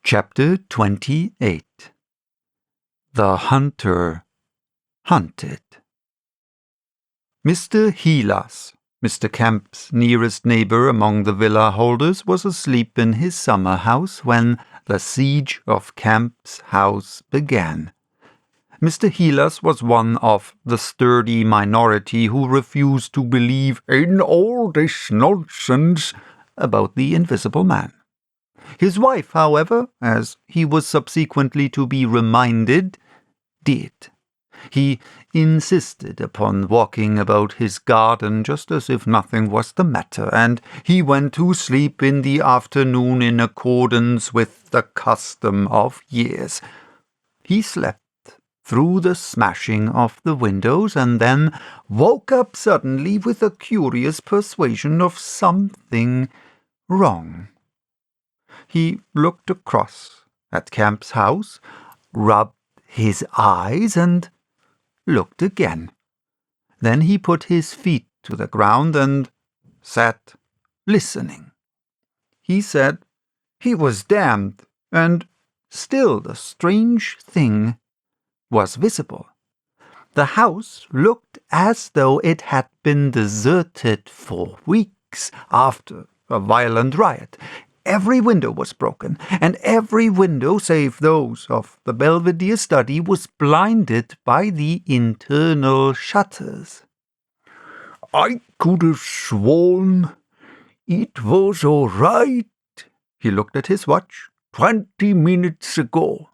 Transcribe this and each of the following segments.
Chapter 28. The Hunter Hunted. Mr. Hylas, Mr. Kemp's nearest neighbor among the villa holders, was asleep in his summer house when the siege of Kemp's house began. Mr. Hylas was one of the sturdy minority who refused to believe in all this nonsense about the Invisible Man. His wife, however, as he was subsequently to be reminded, did. He insisted upon walking about his garden just as if nothing was the matter, and he went to sleep in the afternoon in accordance with the custom of years. He slept through the smashing of the windows, and then woke up suddenly with a curious persuasion of something wrong. He looked across at Kemp's house, rubbed his eyes, and looked again. Then he put his feet to the ground and sat listening. He said he was damned, and still the strange thing was visible. The house looked as though it had been deserted for weeks after a violent riot. Every window was broken, and every window save those of the Belvedere study was blinded by the internal shutters. "I could have sworn it was all right," he looked at his watch, 20 minutes ago.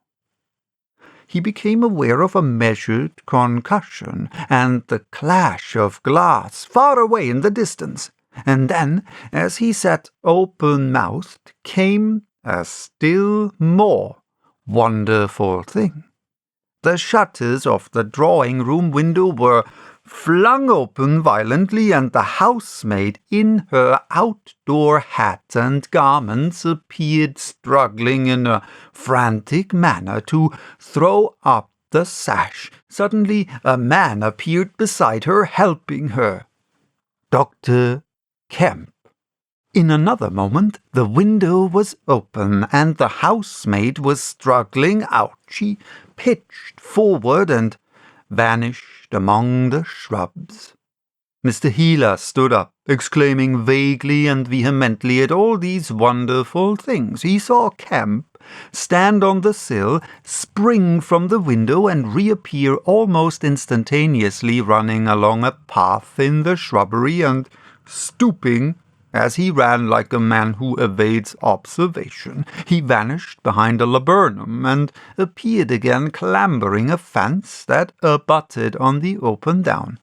He became aware of a measured concussion and the clash of glass far away in the distance. And then, as he sat open-mouthed, came a still more wonderful thing. The shutters of the drawing-room window were flung open violently, and the housemaid, in her outdoor hat and garments, appeared struggling in a frantic manner to throw up the sash. Suddenly, a man appeared beside her, helping her. Dr. Kemp. In another moment, the window was open, and the housemaid was struggling out. She pitched forward and vanished among the shrubs. Mr. Hylas stood up, exclaiming vaguely and vehemently at all these wonderful things. He saw Kemp stand on the sill, spring from the window, and reappear almost instantaneously, running along a path in the shrubbery and stooping as he ran like a man who evades observation. He vanished behind a laburnum and appeared again clambering a fence that abutted on the open down.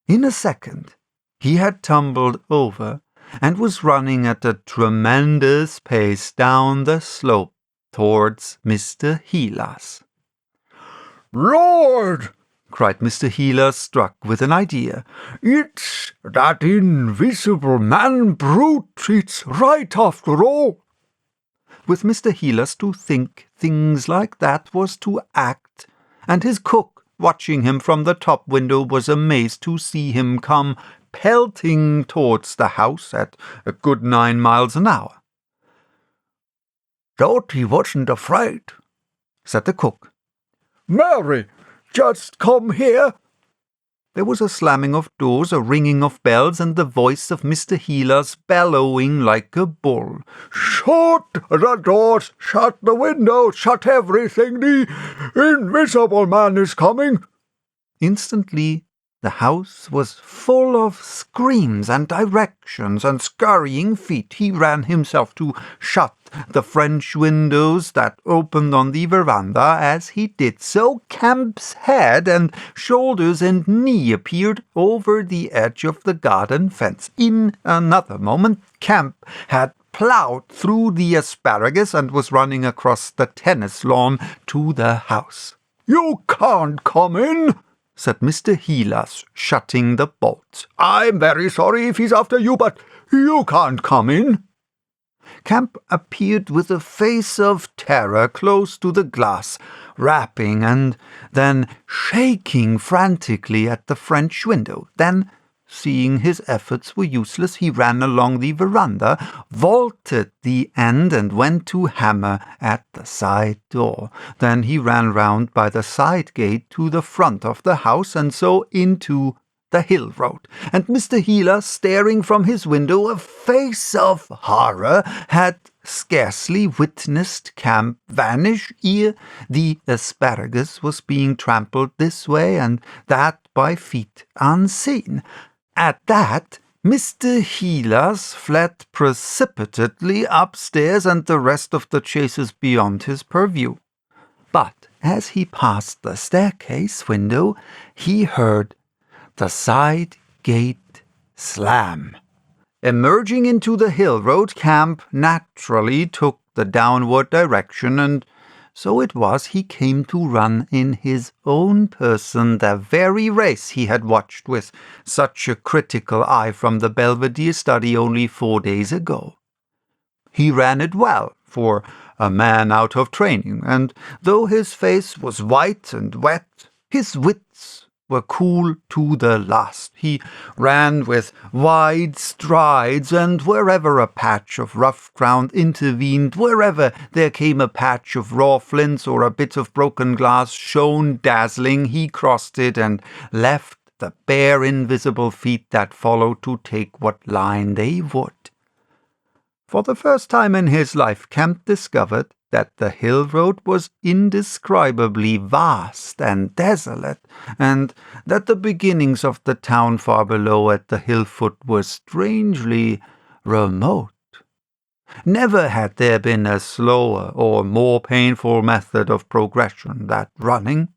In a second, he had tumbled over and was running at a tremendous pace down the slope towards Mr. Hylas. "Lord!" cried Mr. Hylas, struck with an idea. "It's that Invisible Man brute. It's right after all." With Mr. Hylas, to think things like that was to act, and his cook, watching him from the top window, was amazed to see him come pelting towards the house at a good 9 miles an hour. "Thought he wasn't afraid," said the cook. "Mary, just come here." There was a slamming of doors, a ringing of bells, and the voice of Mr. Hylas bellowing like a bull. "Shut the doors, shut the windows, shut everything. The Invisible Man is coming." Instantly, the house was full of screams and directions and scurrying feet. He ran himself to shut the French windows that opened on the veranda. As he did so, Kemp's head and shoulders and knee appeared over the edge of the garden fence. In another moment, Kemp had plowed through the asparagus and was running across the tennis lawn to the house. "You can't come in," said Mr. Hylas, shutting the bolts. "I'm very sorry if he's after you, but you can't come in." Kemp appeared with a face of terror close to the glass, rapping and then shaking frantically at the French window. Then seeing his efforts were useless, he ran along the veranda, vaulted the end, and went to hammer at the side door. Then he ran round by the side gate to the front of the house, and so into the hill road. And Mr. Heeler, staring from his window, a face of horror, had scarcely witnessed camp vanish ere the asparagus was being trampled this way and that by feet unseen. At that, Mr. Heeler's fled precipitately upstairs, and the rest of the chase is beyond his purview. But as he passed the staircase window, he heard the side gate slam. Emerging into the hill road, Camp naturally took the downward direction, and so it was he came to run in his own person the very race he had watched with such a critical eye from the Belvedere study only 4 days ago. He ran it well for a man out of training, and though his face was white and wet, his wits were cool to the last. He ran with wide strides, and wherever a patch of rough ground intervened, wherever there came a patch of raw flints or a bit of broken glass shone dazzling, he crossed it and left the bare invisible feet that followed to take what line they would. For the first time in his life, Kemp discovered that the hill road was indescribably vast and desolate, and that the beginnings of the town far below at the hill foot were strangely remote. Never had there been a slower or more painful method of progression than running.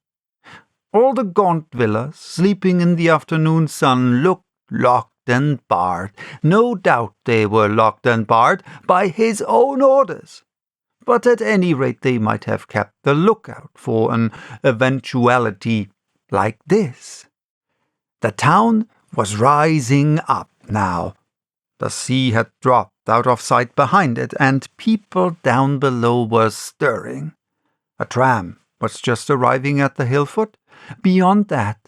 All the gaunt villas, sleeping in the afternoon sun, looked locked and barred. No doubt they were locked and barred by his own orders. But at any rate they might have kept the lookout for an eventuality like this. The town was rising up now. The sea had dropped out of sight behind it, and people down below were stirring. A tram was just arriving at the hill foot. Beyond that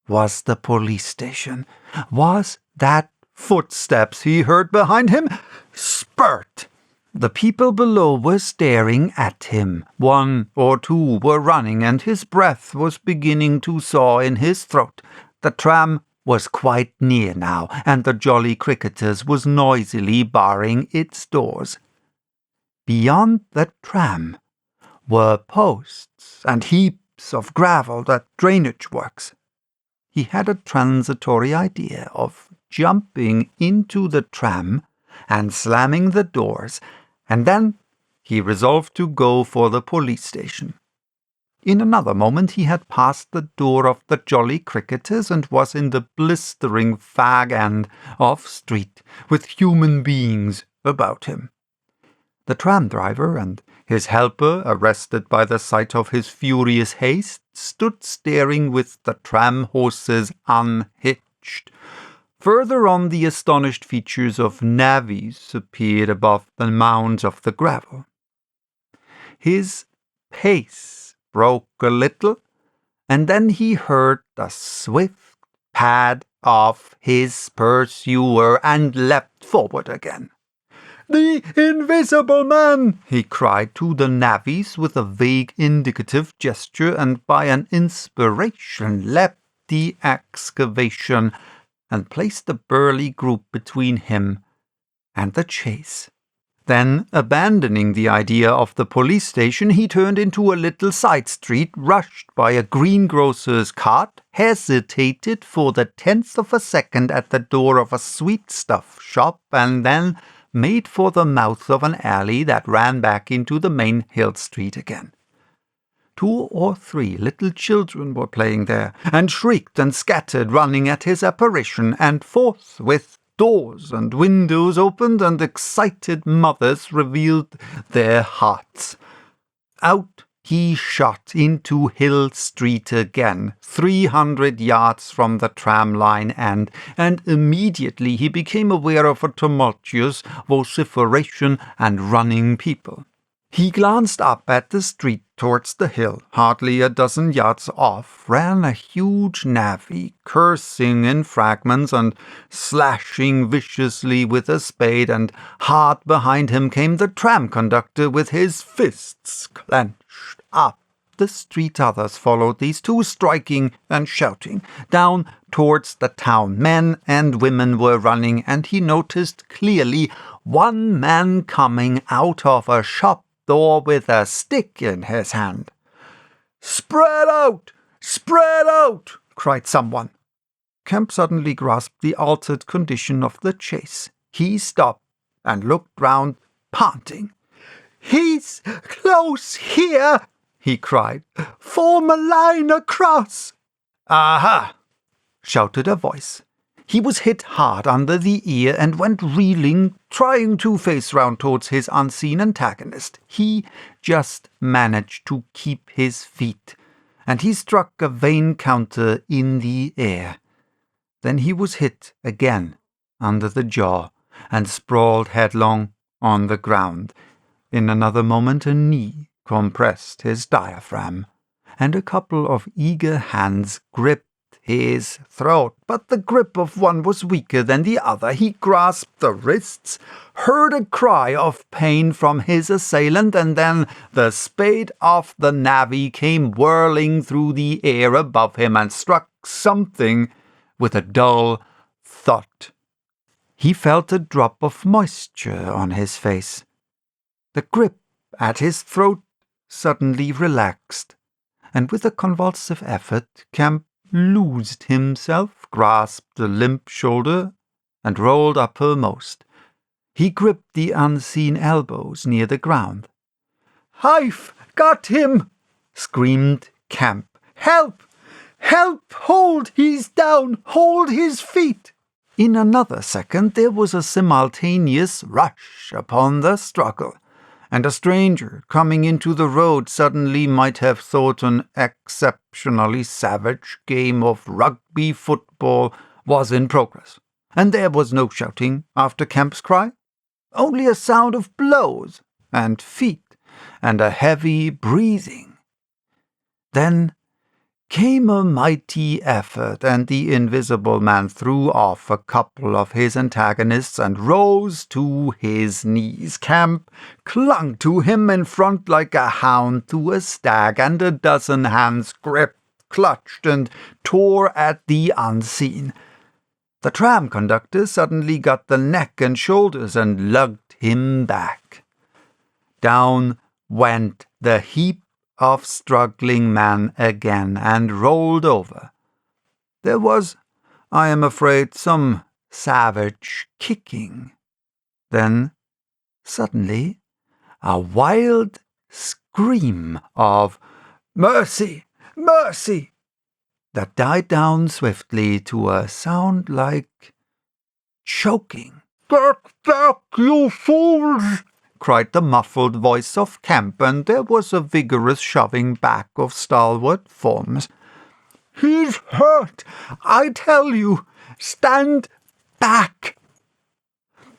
was the police station. Was that footsteps he heard behind him? Spurt! The people below were staring at him. 1 or 2 were running, and his breath was beginning to thaw in his throat. The tram was quite near now, and the Jolly Cricketers was noisily barring its doors. Beyond the tram were posts and heaps of gravel at drainage works. He had a transitory idea of jumping into the tram and slamming the doors, and then he resolved to go for the police station. In another moment he had passed the door of the Jolly Cricketers and was in the blistering fag end of street, with human beings about him. The tram driver and his helper, arrested by the sight of his furious haste, stood staring with the tram horses unhitched. Further on, the astonished features of navvies appeared above the mounds of the gravel. His pace broke a little, and then he heard the swift pad of his pursuer and leapt forward again. "The Invisible Man!" he cried to the navvies with a vague indicative gesture, and by an inspiration leapt the excavation and placed the burly group between him and the chase. Then, abandoning the idea of the police station, he turned into a little side street, rushed by a greengrocer's cart, hesitated for the 10th of a second at the door of a sweetstuff shop, and then made for the mouth of an alley that ran back into the main hill street again. 2 or 3 little children were playing there, and shrieked and scattered, running at his apparition, and forthwith doors and windows opened, and excited mothers revealed their hearts. Out he shot into Hill Street again, 300 yards from the tram line end, and immediately he became aware of a tumultuous vociferation and running people. He glanced up at the street towards the hill. Hardly a dozen yards off ran a huge navvy, cursing in fragments and slashing viciously with a spade, and hard behind him came the tram conductor with his fists clenched. Up the street others followed these two, striking and shouting. Down towards the town men and women were running, and he noticed clearly one man coming out of a shop door with a stick in his hand. "Spread out! Spread out!" cried someone. Kemp suddenly grasped the altered condition of the chase. He stopped and looked round, panting. "He's close here!" he cried. "Form a line across!" "Aha!" shouted a voice. He was hit hard under the ear and went reeling, trying to face round towards his unseen antagonist. He just managed to keep his feet, and he struck a vain counter in the air. Then he was hit again under the jaw and sprawled headlong on the ground. In another moment a knee compressed his diaphragm, and a couple of eager hands gripped his throat, but the grip of one was weaker than the other. He grasped the wrists, heard a cry of pain from his assailant, and then the spade of the navvy came whirling through the air above him and struck something with a dull thud. He felt a drop of moisture on his face. The grip at his throat suddenly relaxed, and with a convulsive effort, Kemp loosed himself, grasped the limp shoulder, and rolled uppermost. He gripped the unseen elbows near the ground. "I've got him!" screamed Kemp. "Help! Help! Hold! He's down! Hold his feet!" In another second there was a simultaneous rush upon the struggle, and a stranger coming into the road suddenly might have thought an exceptionally savage game of rugby football was in progress. And there was no shouting after Kemp's cry, only a sound of blows and feet and a heavy breathing. Then came a mighty effort, and the invisible man threw off a couple of his antagonists and rose to his knees. Kemp clung to him in front like a hound to a stag, and a dozen hands gripped, clutched, and tore at the unseen. The tram conductor suddenly got the neck and shoulders and lugged him back. Down went the heap of struggling man again and rolled over. There was, I am afraid, some savage kicking. Then, suddenly, a wild scream of "Mercy! Mercy!" that died down swiftly to a sound like choking. "Get back, you fools!" cried the muffled voice of Kemp, and there was a vigorous shoving back of stalwart forms. "He's hurt, I tell you! Stand back!"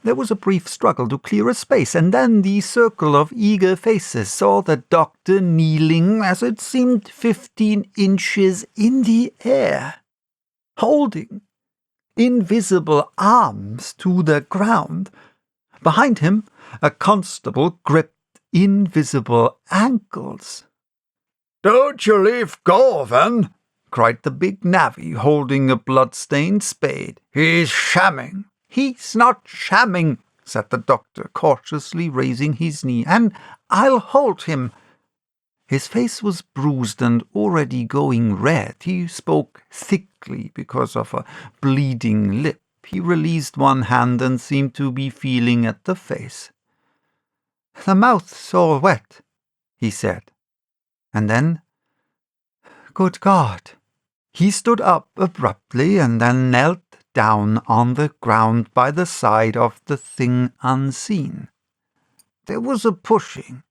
There was a brief struggle to clear a space, and then the circle of eager faces saw the doctor kneeling, as it seemed 15 inches in the air, holding invisible arms to the ground. Behind him, a constable gripped invisible ankles. "Don't you leave go, then!" cried the big navvy, holding a blood-stained spade. "He's shamming." "He's not shamming," said the doctor, cautiously raising his knee, "and I'll hold him." His face was bruised and already going red. He spoke thickly because of a bleeding lip. He released one hand and seemed to be feeling at the face. "The mouth's all wet," he said. And then, "Good God!" He stood up abruptly and then knelt down on the ground by the side of the thing unseen. There was a pushing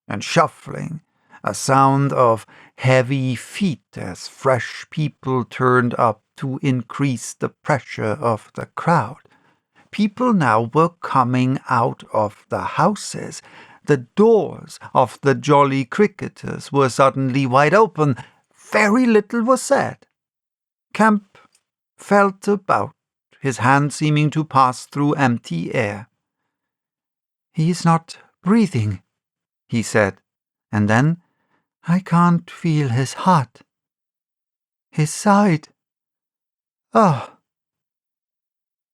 and shuffling, a sound of heavy feet as fresh people turned up to increase the pressure of the crowd. People now were coming out of the houses. the doors of the Jolly Cricketers were suddenly wide open, very little was said. Kemp felt about, his hand seeming to pass through empty air. "He is not breathing," he said, and then, "I can't feel his heart. His side. Ah!"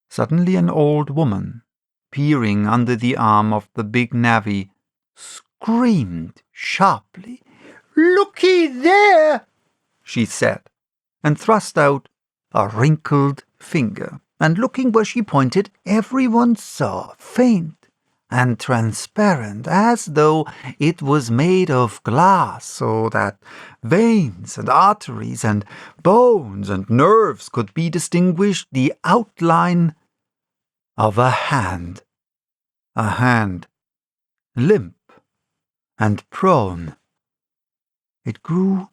Suddenly an old woman, peering under the arm of the big navvy, screamed sharply. "Looky there!" she said, and thrust out a wrinkled finger, and looking where she pointed, everyone saw, faint and transparent, as though it was made of glass, so that veins and arteries and bones and nerves could be distinguished, the outline of a hand limp and prone. It grew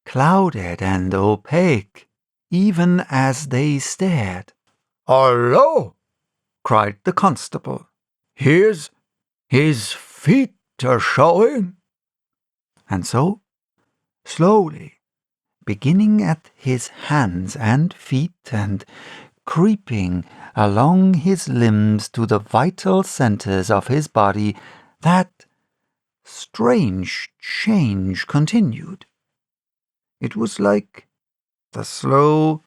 clouded and opaque, even as they stared. "Hullo!" cried the constable. "Here's his feet are showing." And so, slowly, beginning at his hands and feet and creeping along his limbs to the vital centers of his body, that strange change continued. It was like the slow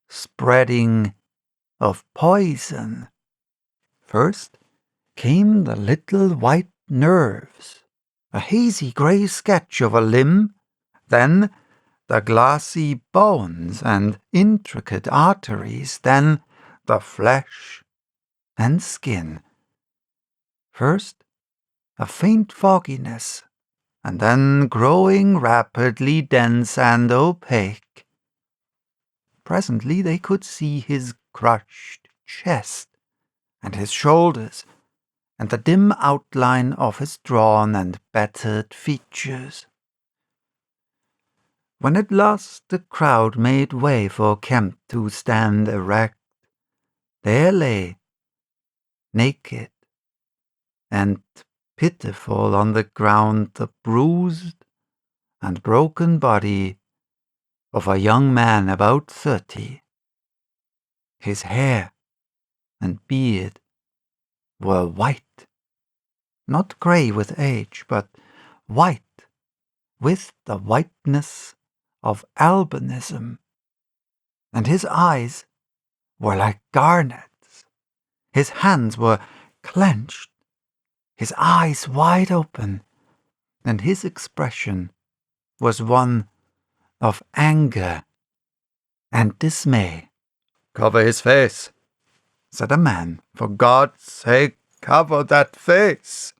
spreading of poison. First came the little white nerves, a hazy grey sketch of a limb, then the glassy bones and intricate arteries, then the flesh and skin. First a faint fogginess, and then growing rapidly dense and opaque. Presently they could see his crushed chest, and his shoulders, and the dim outline of his drawn and battered features. When at last the crowd made way for Kemp to stand erect, there lay, naked and pitiful on the ground, the bruised and broken body of a young man about 30. His hair and beard were white, not grey with age, but white with the whiteness of albinism, and his eyes were like garnets. His hands were clenched, his eyes wide open, and his expression was one of anger and dismay. "Cover his face," said a man. "For God's sake, cover that face."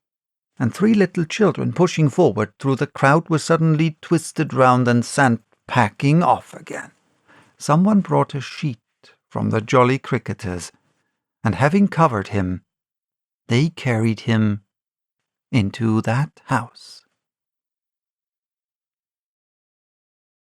And 3 little children pushing forward through the crowd were suddenly twisted round and sent packing off again. Someone brought a sheet from the Jolly Cricketers, and having covered him, they carried him into that house.